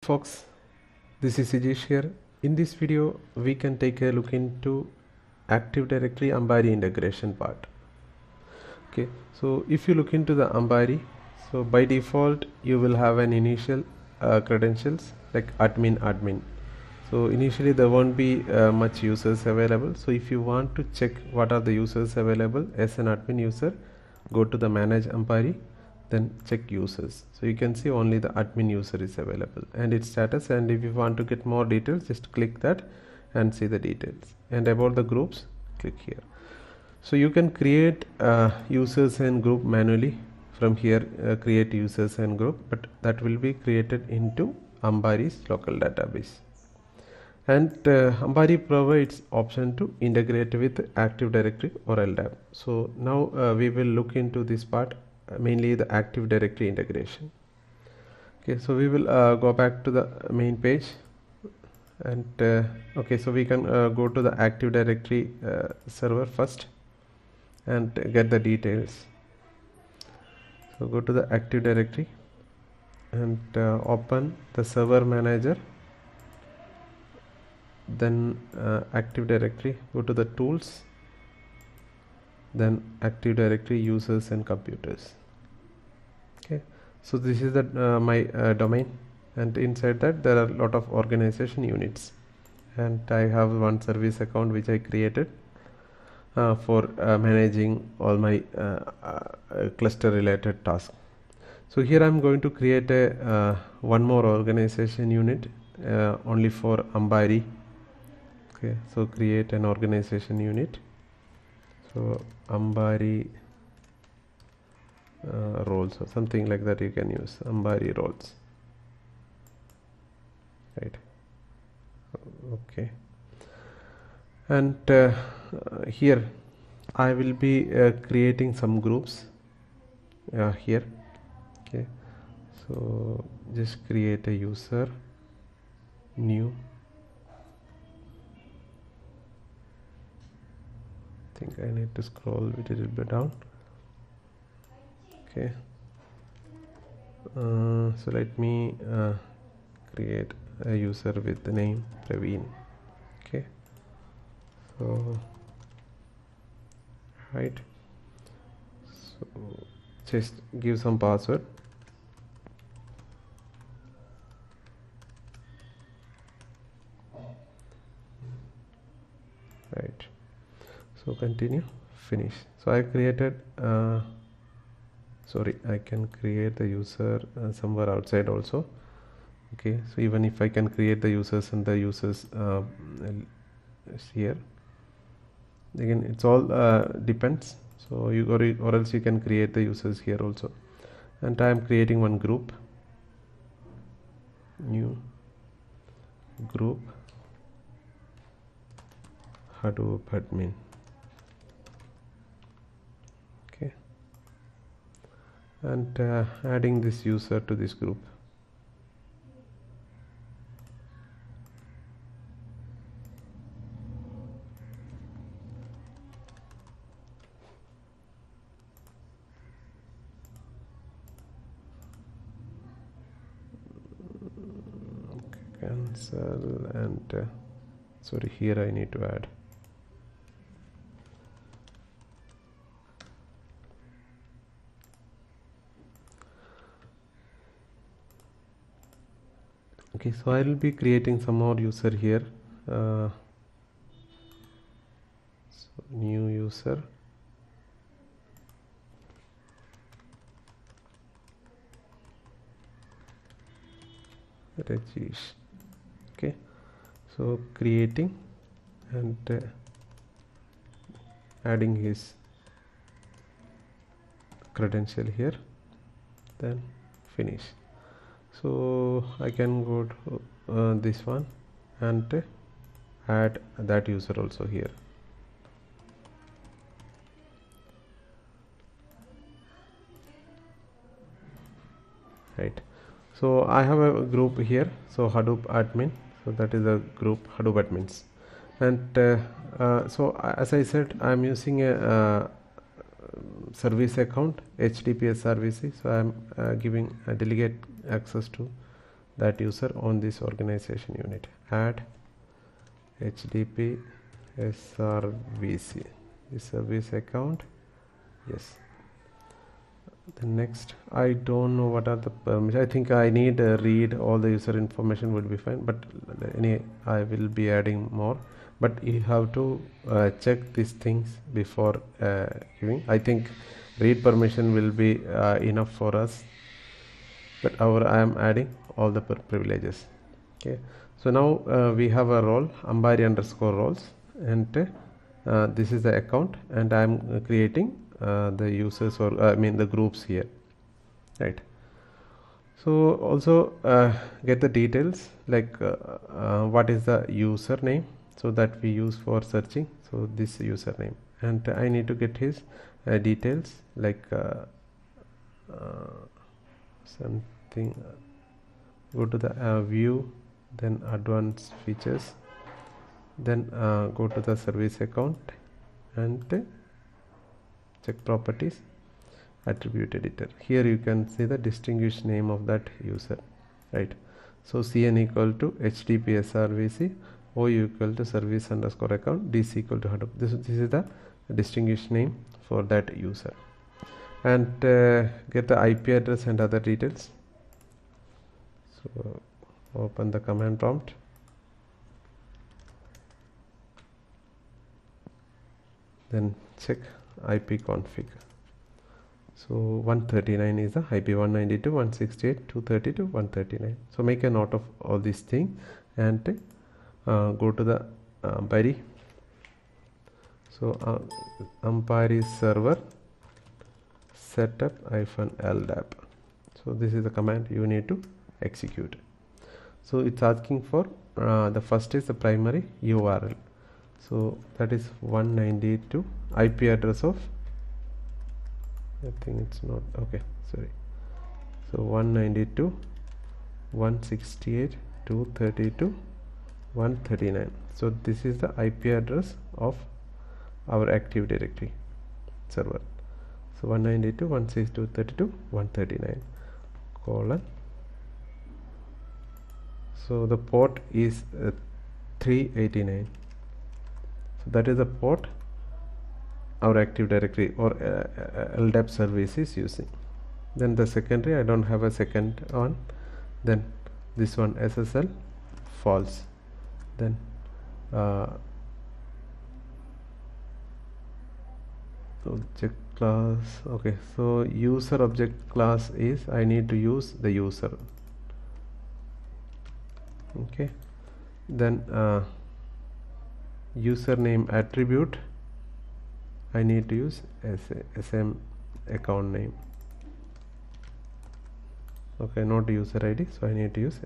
folks, this is Sijesh here. In this video we can take a look into Active Directory Ambari integration part. Okay, so if you look into the Ambari, so by default you will have an initial credentials like admin. So initially there won't be much users available. So if you want to check what are the users available as an admin user, go to the manage Ambari, then check users. So you can see only the admin user is available and its status, and if you want to get more details, just click that and see the details. And about the groups, click here. So you can create users and group manually from here, create users and group, but that will be created into Ambari's local database. And Ambari provides option to integrate with Active Directory or LDAP. So now we will look into this part, mainly the Active Directory integration. Okay, so we will go back to the main page, and okay, so we can go to the Active Directory server first and get the details. So go to the Active Directory and open the server manager, then Active Directory, go to the tools, then Active Directory users and computers. Okay, so this is the my domain, and inside that there are a lot of organization units, and I have one service account which I created for managing all my cluster related tasks. So here I'm going to create a one more organization unit only for Ambari. Okay, so create an organization unit. So Ambari roles or something like that, you can use Ambari roles, right? Okay, and here I will be creating some groups here. Okay, so just create a user, new. I think I need to scroll a little bit down. Okay, so let me create a user with the name Praveen. Okay, so right, so just give some password. Right, so continue, finish. So I created sorry, I can create the user somewhere outside also. Okay, so even if I can create the users and the users here, again it's all depends. So you or else you can create the users here also. And I am creating one group, new group, Hadoop admin. Okay, and adding this user to this group. Cancel, and sorry, here I need to add. Okay, so I will be creating some more user here. So new user, Rajesh. Okay, so creating and adding his credential here, then finish. So I can go to this one and add that user also here. Right, so I have a group here, so Hadoop admin, so that is a group Hadoop admins. And so as I said, I'm using a service account, HTTPS services, so I'm giving a delegate access to that user on this organization unit. Add HDP SRVC, the service account. Yes. The next, I don't know what are the permissions. I think I need read all the user information would be fine, but I will be adding more, but you have to check these things before giving. I think read permission will be enough for us, but I am adding all the privileges. Okay, so now we have a role Ambari underscore roles, and this is the account, and I am creating the users, or I mean the groups here, right? So also get the details like what is the username, so that we use for searching. So this username, and I need to get his details like something. Go to the view, then advanced features, then go to the service account and check properties, attribute editor. Here you can see the distinguished name of that user, right? So cn equal to HTTP SRVC, OU equal to service underscore account, DC equal to Hadoop. This is the distinguished name for that user, and get the IP address and other details. So open the command prompt, then check IP config. So 139 is the IP, 192.168.232.139. So make a note of all these things and go to the Ambari. So Ambari server setup -ldap. So this is the command you need to execute. So it's asking for the first is the primary URL. So that is 192 IP address of, I think it's not okay, sorry. So 192.168.232.139. So this is the IP address of our Active Directory server. So 192.168.232.139 colon. So the port is 389. So that is the port our Active Directory or LDAP service is using. Then the secondary, I don't have a second one. Then this one SSL false. Then object class, okay, so user object class is, I need to use the user. Okay, then username attribute, I need to use SM account name. Okay, not user ID, so I need to use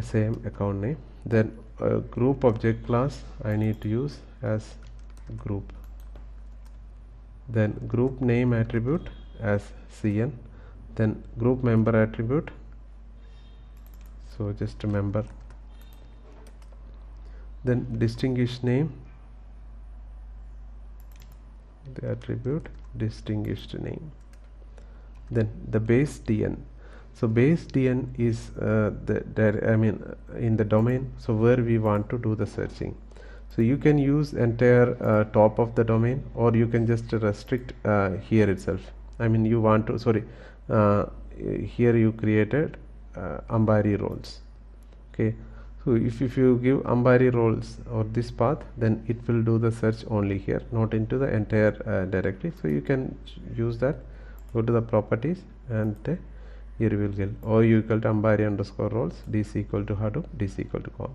SAM account name. Then group object class, I need to use as group. Then group name attribute as CN. Then group member attribute, so just a member. Then distinguished name, the attribute distinguished name. Then the base DN. So base DN is in the domain, so where we want to do the searching. So you can use entire top of the domain, or you can just restrict here itself. I mean, you want to, sorry, here you created Ambari roles. Okay, so if you give Ambari roles or this path, then it will do the search only here, not into the entire directory. So you can use that. Go to the properties, and here you will get OU equal to Ambari underscore roles, DC equal to Hadoop, DC equal to com.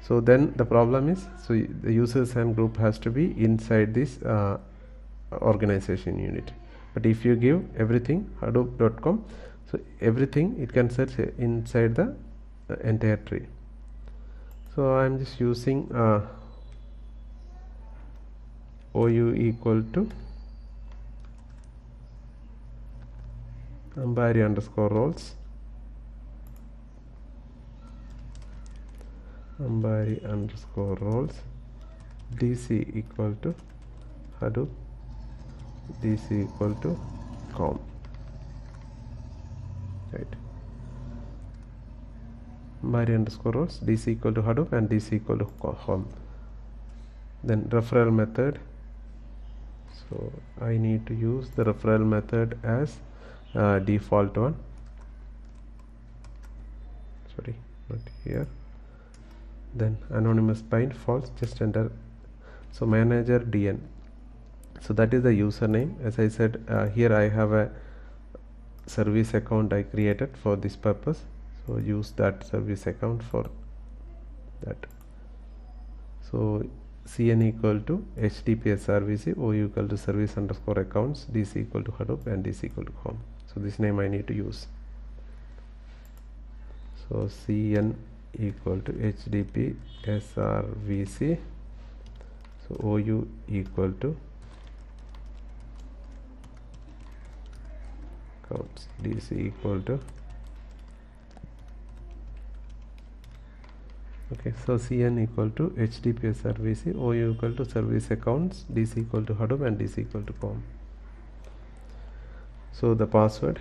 So then the problem is, so the users and group has to be inside this organization unit. But if you give everything hadoop.com, so everything it can search inside the entire tree. So I am just using OU equal to Ambari underscore roles, Ambari underscore roles, DC equal to Hadoop, DC equal to com, right? Ambari underscore roles, dc equal to Hadoop and dc equal to home. Then referral method, so I need to use the referral method as default one, sorry, not here. Then anonymous bind false, just enter. So manager dn, so that is the username. As I said, here I have a service account I created for this purpose, so use that service account for that. So cn equal to https service, ou equal to service underscore accounts, dc equal to Hadoop and dc equal to home. So this name I need to use. So cn equal to http srvc, so ou equal to accounts, dc equal to, okay, so cn equal to http srvc, ou equal to service accounts, dc equal to Hadoop and dc equal to com. So the password,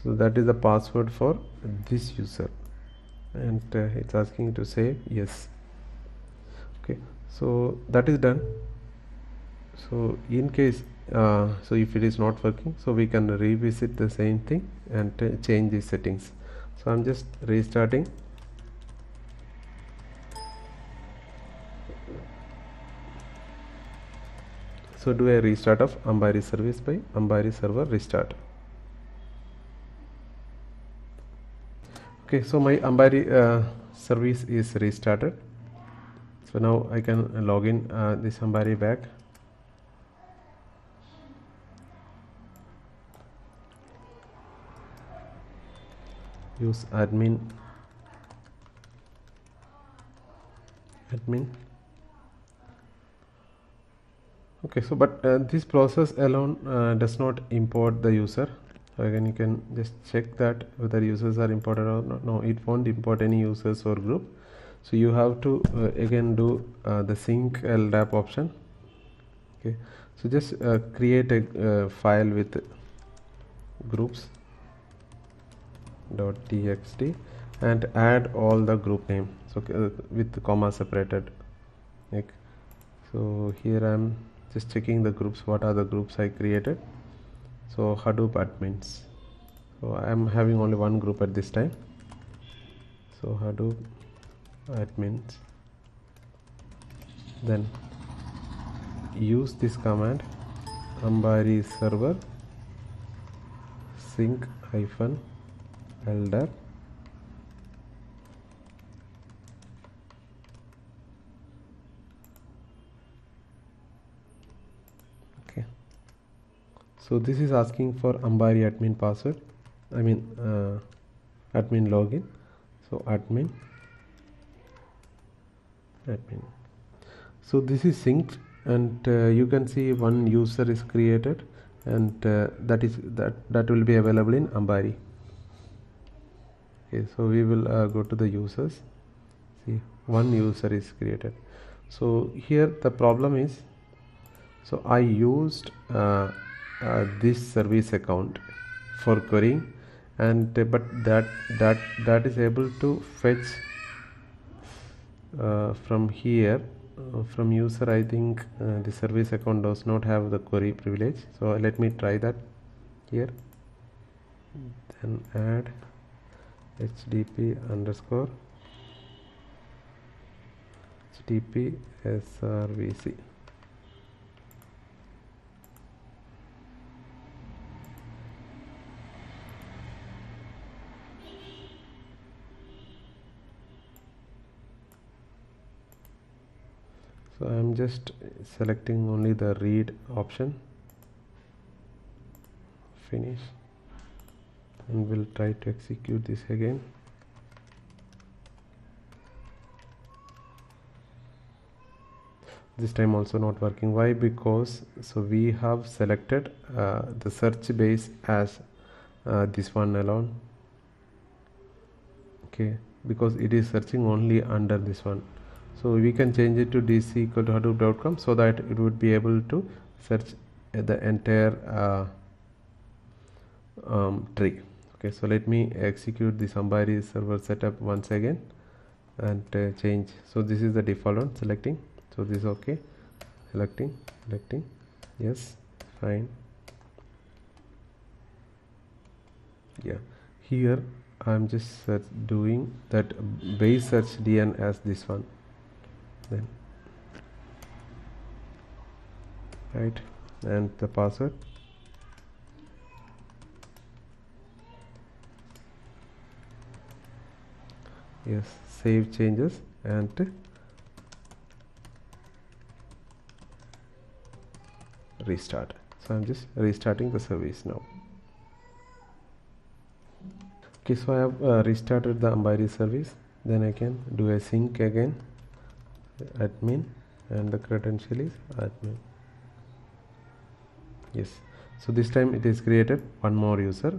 so that is the password for this user, and it's asking to say yes. Okay, so that is done. So in case so if it is not working, so we can revisit the same thing and change these settings. So I'm just restarting. So do a restart of Ambari service by Ambari server restart. Okay, so my Ambari service is restarted. So now I can log in this Ambari back. Use admin. Okay, so but this process alone does not import the user. So again, you can just check that whether users are imported or not. No, it won't import any users or group. So you have to again do the sync LDAP option. Okay, so just create a file with groups .txt and add all the group name, so with the comma separated. Like, so here I'm just checking the groups, what are the groups I created. So Hadoop admins, so I'm having only one group at this time. So Hadoop admins, then use this command Ambari server sync -LDAP. Okay, so this is asking for Ambari admin password, I mean admin login. So admin, so this is synced, and you can see one user is created, and that will be available in Ambari. Okay, so we will go to the users. See, one user is created. So here the problem is, so I used this service account for querying, and but that is able to fetch from here from user. I think the service account does not have the query privilege, so let me try that here. Then add http underscore http srvc. So I'm just selecting only the read option, finish, and we'll try to execute this again. This time also not working. Why? Because so we have selected the search base as this one alone. Okay, because it is searching only under this one. So we can change it to dc equal to hadoop.com, so that it would be able to search the entire tree. Okay, so let me execute this Ambari server setup once again and change. So this is the default one, selecting. So this is okay, selecting, yes, fine. Yeah, here I'm just doing that base search dn as this one, then right, and the password. Yes, save changes and restart. So I'm just restarting the service now. Okay, so I have restarted the Ambari service. Then I can do a sync again, admin, and the credential is admin. Yes, so this time it is created one more user.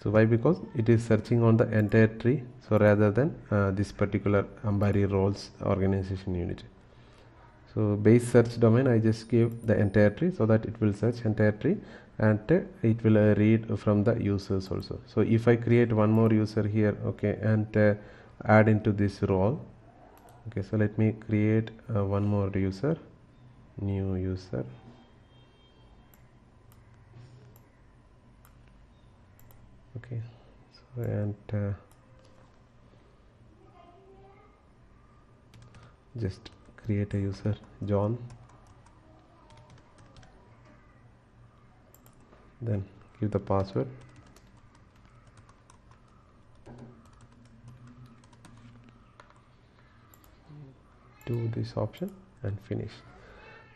So why? Because it is searching on the entire tree, so rather than this particular Ambari roles organization unit. So base search domain, I just gave the entire tree so that it will search entire tree, and it will read from the users also. So if I create one more user here, okay, and add into this role, okay, so let me create one more user, new user. Okay, so and just create a user John, then give the password, do this option and finish.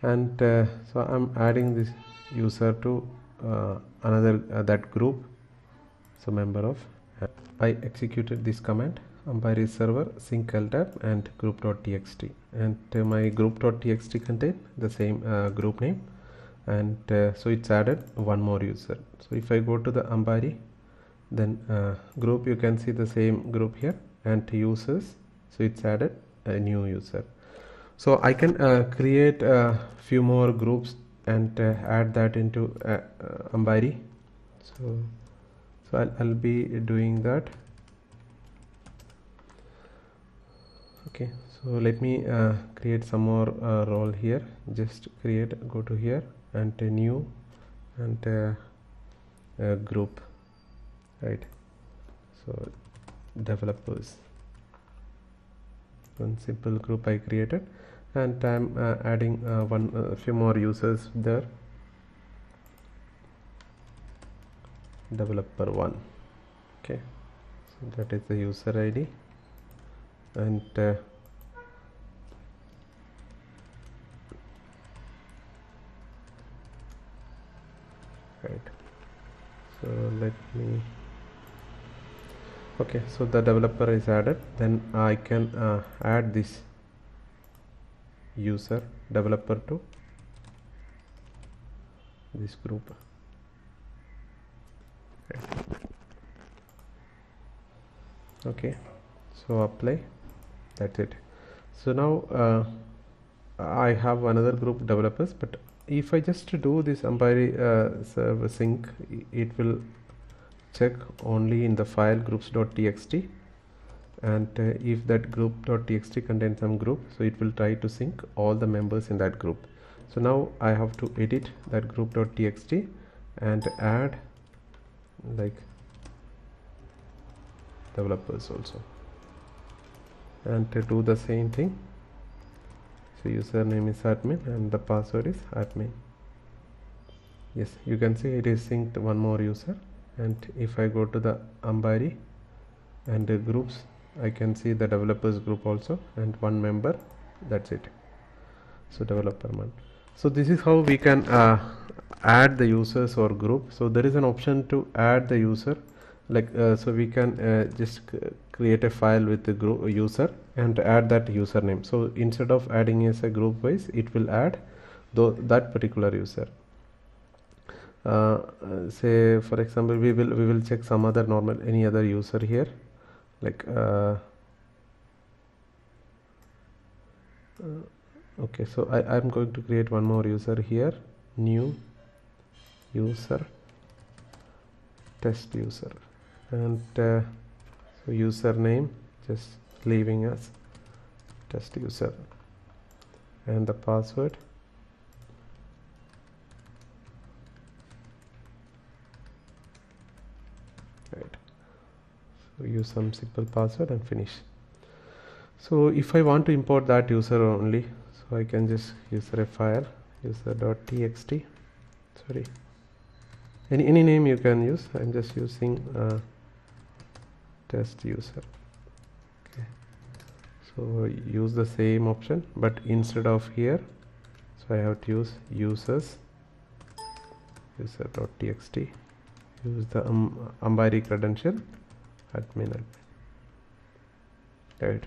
And so I'm adding this user to another that group, so member of. I executed this command, Ambari server sync LDAP and group.txt, and my group.txt contain the same group name, and so it's added one more user. So if I go to the Ambari, then group, you can see the same group here, and users, so it's added a new user. So I can create a few more groups and add that into Ambari. So I'll be doing that. Okay, so let me create some more role here. Just create, go to here and a new and a group, right? So developers, one simple group I created, and I'm adding a few more users there. Developer 1. Okay, so that is the user ID, and right, so let me, okay, so the developer is added. Then I can add this user developer to this group. Okay, so apply, that's it. So now I have another group developers, but if I just do this Ambari server sync, it will check only in the file groups.txt, and if that group.txt contains some group, so it will try to sync all the members in that group. So now I have to edit that group.txt and add like developers also, and to do the same thing. So username is admin and the password is admin. Yes, you can see it is synced one more user. And if I go to the Ambari and the groups, I can see the developers group also and one member, that's it. So developer one. So this is how we can add the users or group. So there is an option to add the user, like so we can just create a file with the group user and add that username. So instead of adding as a group wise, it will add that particular user. Say for example, we will check some other normal, any other user here, like okay, so I'm going to create one more user here, new user, test user, and so username just leaving as test user, and the password right. So use some simple password and finish. So if I want to import that user only, so I can just use a file user.txt, sorry, any name you can use. I'm just using test user. Okay, so use the same option, but instead of here, so I have to use users user.txt, use the Ambari credential admin, right.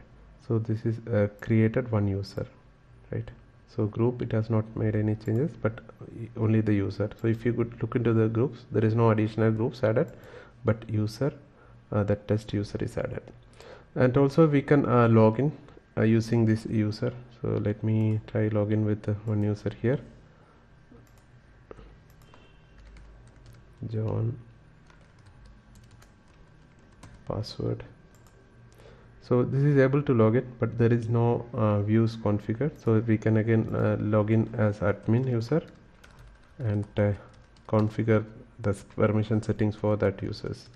So this is created one user, right. So group, it has not made any changes, but only the user. So if you could look into the groups, there is no additional groups added, but user, that test user is added. And also we can log in using this user. So let me try login with one user here, John, password. So this is able to log it, but there is no views configured. So we can again log in as admin user and configure the permission settings for that users.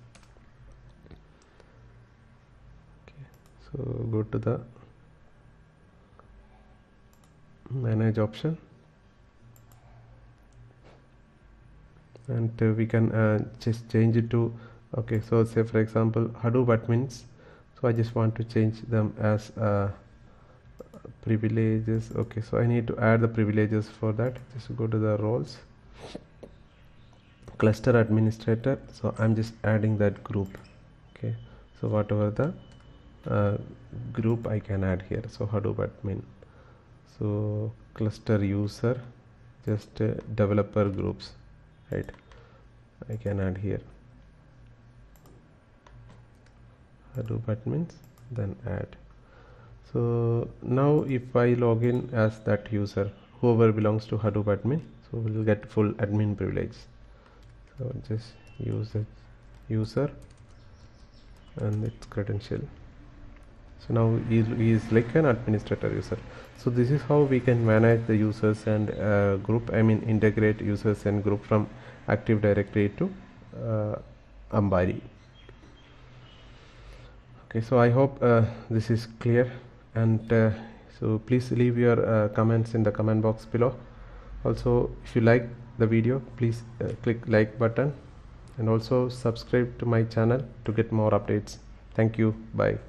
Okay, so go to the manage option, and we can just change it to, okay, so say for example Hadoop admins. So I just want to change them as privileges. Okay, so I need to add the privileges for that. Just go to the roles, cluster administrator. So I'm just adding that group. Okay, so whatever the group I can add here. So Hadoop admin, so cluster user, just developer groups, right, I can add here. Hadoop admins, then add. So now if I log in as that user, whoever belongs to Hadoop admin, so we'll get full admin privilege. So just use the user and its credential. So now he is like an administrator user. So this is how we can manage the users and group, I mean integrate users and group from Active Directory to Ambari. Okay, so I hope this is clear, and so please leave your comments in the comment box below. Also, if you like the video, please click like button and also subscribe to my channel to get more updates. Thank you. Bye.